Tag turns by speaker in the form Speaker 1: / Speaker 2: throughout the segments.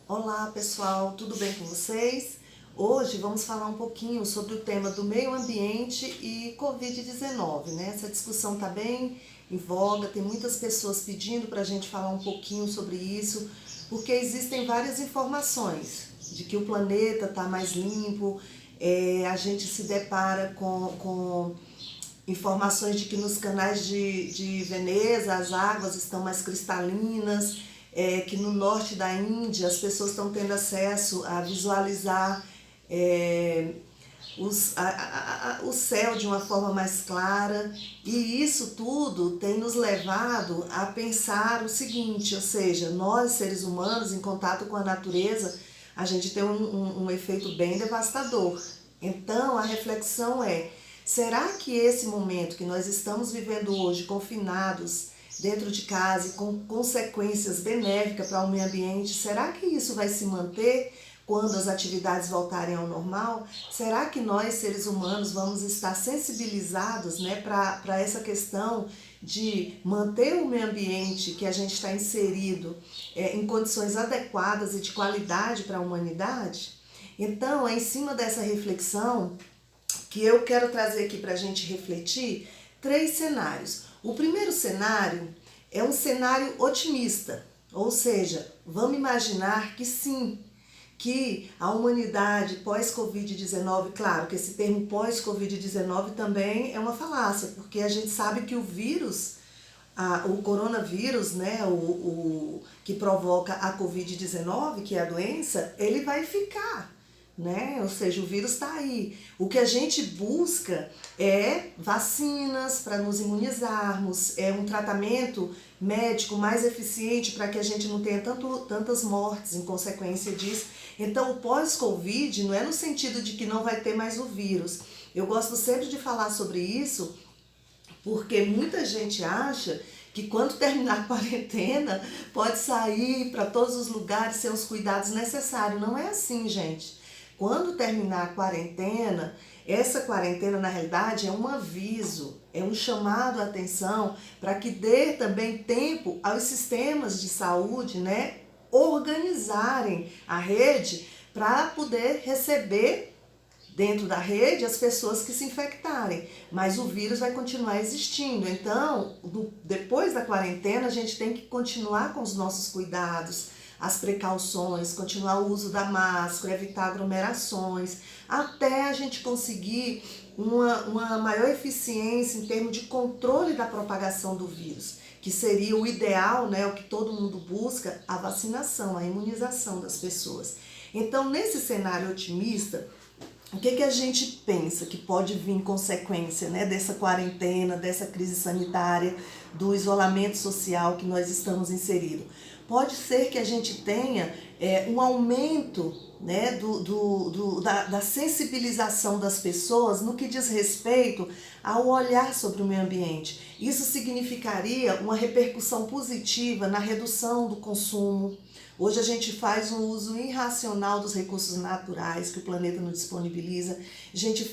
Speaker 1: Olá pessoal, tudo bem com vocês? Hoje vamos falar um pouquinho sobre o tema do meio ambiente e Covid-19, né? Essa discussão está bem em voga, tem muitas pessoas pedindo para a gente falar um pouquinho sobre isso, porque existem várias informações de que o planeta está mais limpo, a gente se depara com informações de que nos canais de Veneza as águas estão mais cristalinas, que no norte da Índia as pessoas estão tendo acesso a visualizar o céu de uma forma mais clara, e isso tudo tem nos levado a pensar o seguinte, ou seja, nós seres humanos em contato com a natureza, a gente tem um efeito bem devastador. Então a reflexão é: será que esse momento que nós estamos vivendo hoje, confinados dentro de casa e com consequências benéficas para o meio ambiente, será que isso vai se manter quando as atividades voltarem ao normal? Será que nós, seres humanos, vamos estar sensibilizados, né, para essa questão de manter o meio ambiente que a gente está inserido em condições adequadas e de qualidade para a humanidade? Então, é em cima dessa reflexão que eu quero trazer aqui para a gente refletir três cenários. O primeiro cenário é um cenário otimista, ou seja, vamos imaginar que sim, que a humanidade pós-Covid-19, claro que esse termo pós-Covid-19 também é uma falácia, porque a gente sabe que o vírus, o coronavírus, né, o que provoca a Covid-19, que é a doença, ele vai ficar, né? Ou seja, o vírus está aí. O que a gente busca é vacinas para nos imunizarmos, é um tratamento médico mais eficiente para que a gente não tenha tantas mortes em consequência disso. Então, o pós-Covid não é no sentido de que não vai ter mais o vírus. Eu gosto sempre de falar sobre isso, porque muita gente acha que quando terminar a quarentena pode sair para todos os lugares sem os cuidados necessários. Não é assim, gente. Quando terminar a quarentena, essa quarentena na realidade é um aviso, é um chamado à atenção para que dê também tempo aos sistemas de saúde, né, organizarem a rede para poder receber dentro da rede as pessoas que se infectarem, mas o vírus vai continuar existindo. Então, depois da quarentena, a gente tem que continuar com os nossos cuidados, as precauções, continuar o uso da máscara, evitar aglomerações, até a gente conseguir uma maior eficiência em termos de controle da propagação do vírus, que seria o ideal, né, o que todo mundo busca, a vacinação, a imunização das pessoas. Então, nesse cenário otimista, o que a gente pensa que pode vir em consequência, né, dessa quarentena, dessa crise sanitária, do isolamento social que nós estamos inseridos? Pode ser que a gente tenha um aumento, né, da sensibilização das pessoas no que diz respeito ao olhar sobre o meio ambiente. Isso significaria uma repercussão positiva na redução do consumo. Hoje a gente faz um uso irracional dos recursos naturais que o planeta nos disponibiliza, a gente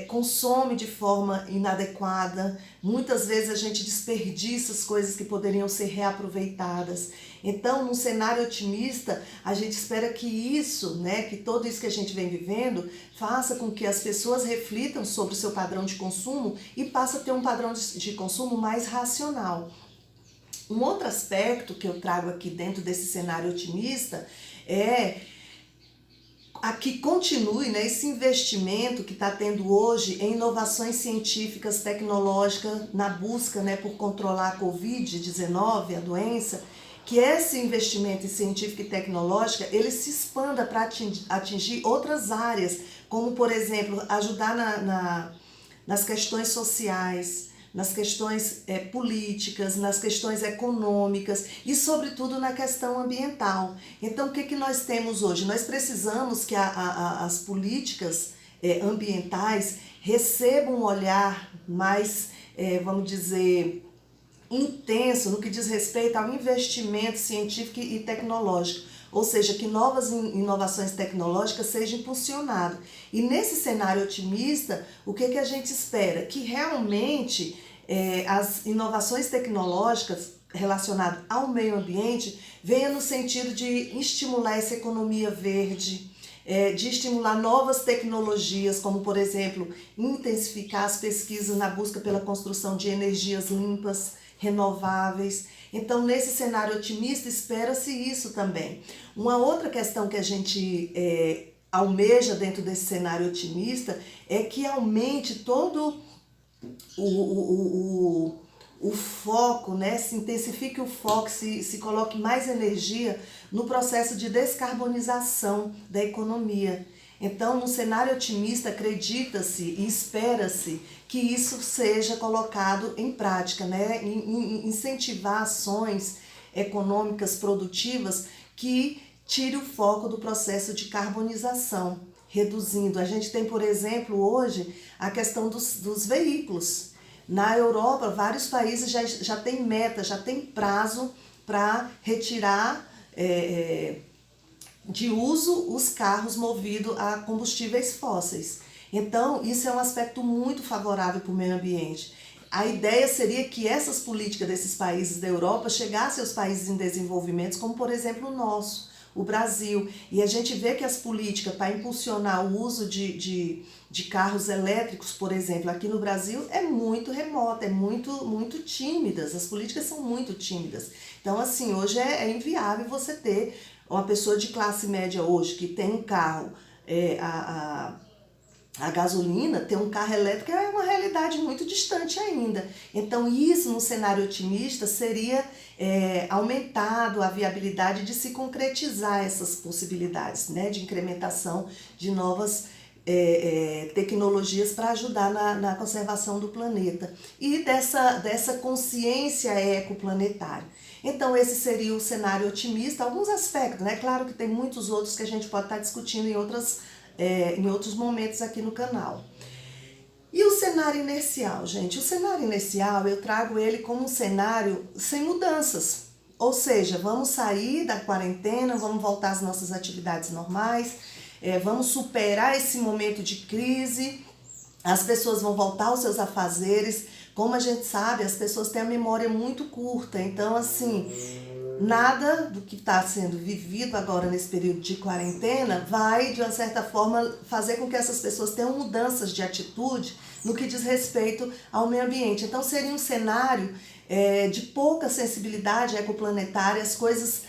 Speaker 1: consome de forma inadequada, muitas vezes a gente desperdiça as coisas que poderiam ser reaproveitadas. Então, num cenário otimista, a gente espera que isso, né, que tudo isso que a gente vem vivendo, faça com que as pessoas reflitam sobre o seu padrão de consumo e passem a ter um padrão de consumo mais racional. Um outro aspecto que eu trago aqui dentro desse cenário otimista é a que continue, né, esse investimento que está tendo hoje em inovações científicas, tecnológicas, na busca, né, por controlar a Covid-19, a doença, que esse investimento em científica e tecnológica, ele se expanda para atingir outras áreas, como, por exemplo, ajudar nas questões sociais, nas questões políticas, nas questões econômicas e, sobretudo, na questão ambiental. Então, o que nós temos hoje? Nós precisamos que as políticas ambientais recebam um olhar mais, vamos dizer, intenso no que diz respeito ao investimento científico e tecnológico, ou seja, que novas inovações tecnológicas sejam impulsionadas. E nesse cenário otimista, o que a gente espera? Que realmente as inovações tecnológicas relacionado ao meio ambiente venha no sentido de estimular essa economia verde, de estimular novas tecnologias, como, por exemplo, intensificar as pesquisas na busca pela construção de energias limpas, renováveis. Então, nesse cenário otimista, espera-se isso também. Uma outra questão que a gente almeja dentro desse cenário otimista é que aumente todo o foco, né? Se intensifique o foco, se coloque mais energia no processo de descarbonização da economia. Então, no cenário otimista, acredita-se e espera-se que isso seja colocado em prática, né? Incentivar ações econômicas produtivas que tire o foco do processo de carbonização, reduzindo. A gente tem, por exemplo, hoje a questão dos veículos. Na Europa, vários países já têm meta, já têm prazo para retirar de uso os carros movidos a combustíveis fósseis. Então, isso é um aspecto muito favorável para o meio ambiente. A ideia seria que essas políticas desses países da Europa chegassem aos países em desenvolvimento, como por exemplo o nosso, o Brasil. E a gente vê que as políticas para impulsionar o uso de carros elétricos, por exemplo, aqui no Brasil é muito remota, é muito tímidas, as políticas são muito tímidas. Então, assim, hoje é inviável você ter uma pessoa de classe média hoje que tem um carro a gasolina, ter um carro elétrico é uma realidade muito distante ainda. Então, isso, num cenário otimista, seria aumentado a viabilidade de se concretizar essas possibilidades, né, de incrementação de novas tecnologias para ajudar na conservação do planeta e dessa consciência ecoplanetária. Então, esse seria o cenário otimista, alguns aspectos, né? Claro que tem muitos outros que a gente pode estar discutindo em outros momentos aqui no canal. E o cenário inercial, gente? O cenário inercial, eu trago ele como um cenário sem mudanças. Ou seja, vamos sair da quarentena, vamos voltar às nossas atividades normais, vamos superar esse momento de crise, as pessoas vão voltar aos seus afazeres. Como a gente sabe, as pessoas têm a memória muito curta, então assim, nada do que está sendo vivido agora nesse período de quarentena vai, de uma certa forma, fazer com que essas pessoas tenham mudanças de atitude no que diz respeito ao meio ambiente. Então seria um cenário de pouca sensibilidade ecoplanetária, as coisas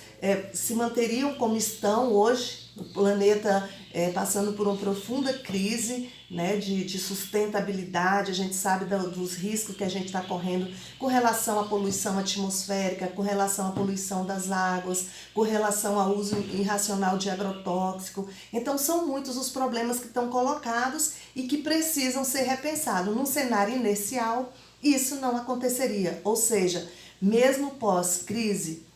Speaker 1: se manteriam como estão hoje, o planeta passando por uma profunda crise, né, de sustentabilidade. A gente sabe dos riscos que a gente está correndo com relação à poluição atmosférica, com relação à poluição das águas, com relação ao uso irracional de agrotóxico. Então são muitos os problemas que estão colocados e que precisam ser repensados. Num cenário inercial, isso não aconteceria, ou seja, mesmo pós-crise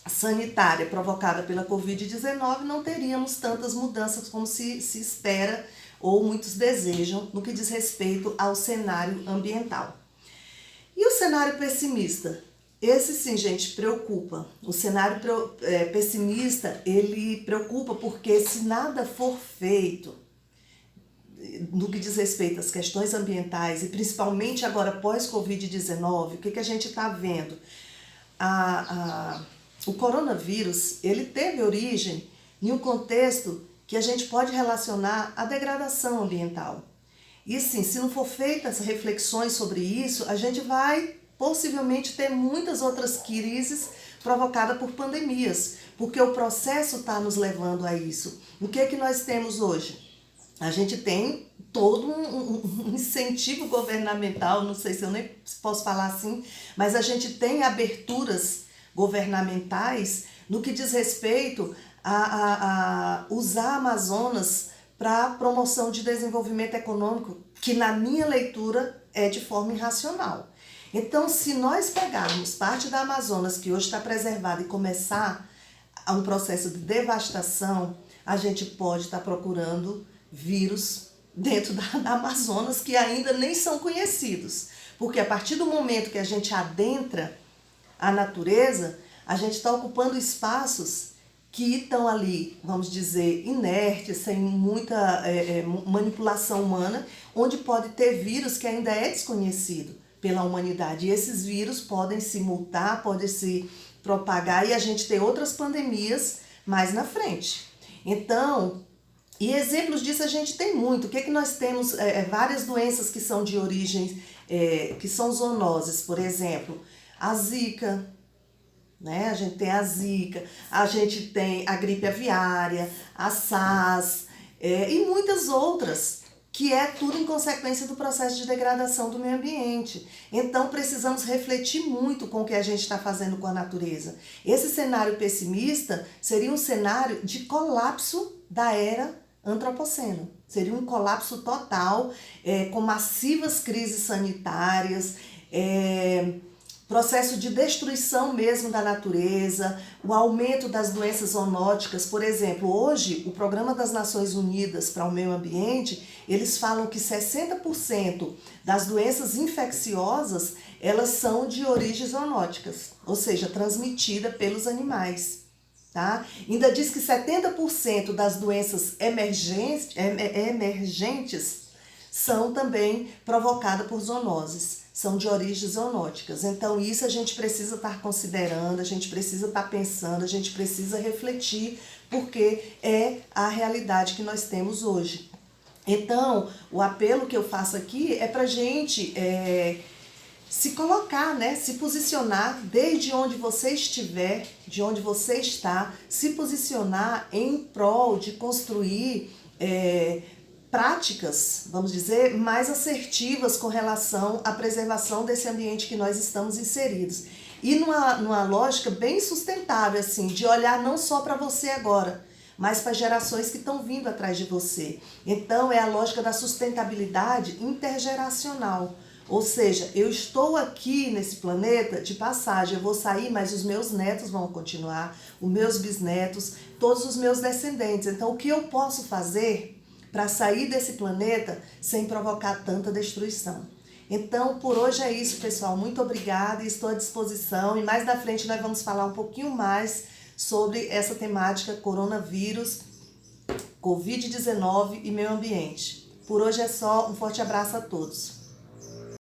Speaker 1: sanitária provocada pela Covid-19, não teríamos tantas mudanças como se espera ou muitos desejam no que diz respeito ao cenário ambiental. E o cenário pessimista? Esse sim, gente, preocupa. O cenário pessimista, ele preocupa porque se nada for feito no que diz respeito às questões ambientais e principalmente agora pós-Covid-19, o que a gente está vendo? O coronavírus, ele teve origem em um contexto que a gente pode relacionar à degradação ambiental. E sim, se não for feitas reflexões sobre isso, a gente vai possivelmente ter muitas outras crises provocadas por pandemias, porque o processo está nos levando a isso. O que é que nós temos hoje? A gente tem todo um incentivo governamental, não sei se eu nem posso falar assim, mas a gente tem aberturas governamentais no que diz respeito a usar a Amazonas para promoção de desenvolvimento econômico, que na minha leitura é de forma irracional. Então, se nós pegarmos parte da Amazonas, que hoje está preservada, e começar um processo de devastação, a gente pode estar procurando vírus dentro da Amazonas que ainda nem são conhecidos. Porque a partir do momento que a gente adentra a natureza, a gente está ocupando espaços que estão ali, vamos dizer, inertes, sem muita manipulação humana, onde pode ter vírus que ainda é desconhecido. pela humanidade. E esses vírus podem se multar, podem se propagar e a gente ter outras pandemias mais na frente. Então, e exemplos disso a gente tem muito. O que nós temos? Várias doenças que são de origem, que são zoonoses, por exemplo, a zika, né? A gente tem a zika, a gente tem a gripe aviária, a SARS, e muitas outras, que é tudo em consequência do processo de degradação do meio ambiente. Então precisamos refletir muito com o que a gente está fazendo com a natureza. Esse cenário pessimista seria um cenário de colapso da era antropoceno. Seria um colapso total, com massivas crises sanitárias, processo de destruição mesmo da natureza, o aumento das doenças zoonóticas. Por exemplo, hoje o Programa das Nações Unidas para o Meio Ambiente, eles falam que 60% das doenças infecciosas, elas são de origem zoonóticas, ou seja, transmitida pelos animais. Tá? Ainda diz que 70% das doenças emergentes são também provocadas por zoonoses, são de origens zoonóticas. Então isso a gente precisa estar considerando, a gente precisa estar pensando, a gente precisa refletir, porque é a realidade que nós temos hoje. Então, o apelo que eu faço aqui é para a gente se colocar, né? Se posicionar desde onde você estiver, de onde você está, se posicionar em prol de construir práticas, vamos dizer, mais assertivas com relação à preservação desse ambiente que nós estamos inseridos. E numa lógica bem sustentável, assim, de olhar não só para você agora, mas para gerações que estão vindo atrás de você. Então é a lógica da sustentabilidade intergeracional. Ou seja, eu estou aqui nesse planeta de passagem, eu vou sair, mas os meus netos vão continuar, os meus bisnetos, todos os meus descendentes. Então o que eu posso fazer para sair desse planeta sem provocar tanta destruição? Então, por hoje é isso, pessoal. Muito obrigada e estou à disposição. E mais na frente nós vamos falar um pouquinho mais sobre essa temática coronavírus, Covid-19 e meio ambiente. Por hoje é só. Um forte abraço a todos.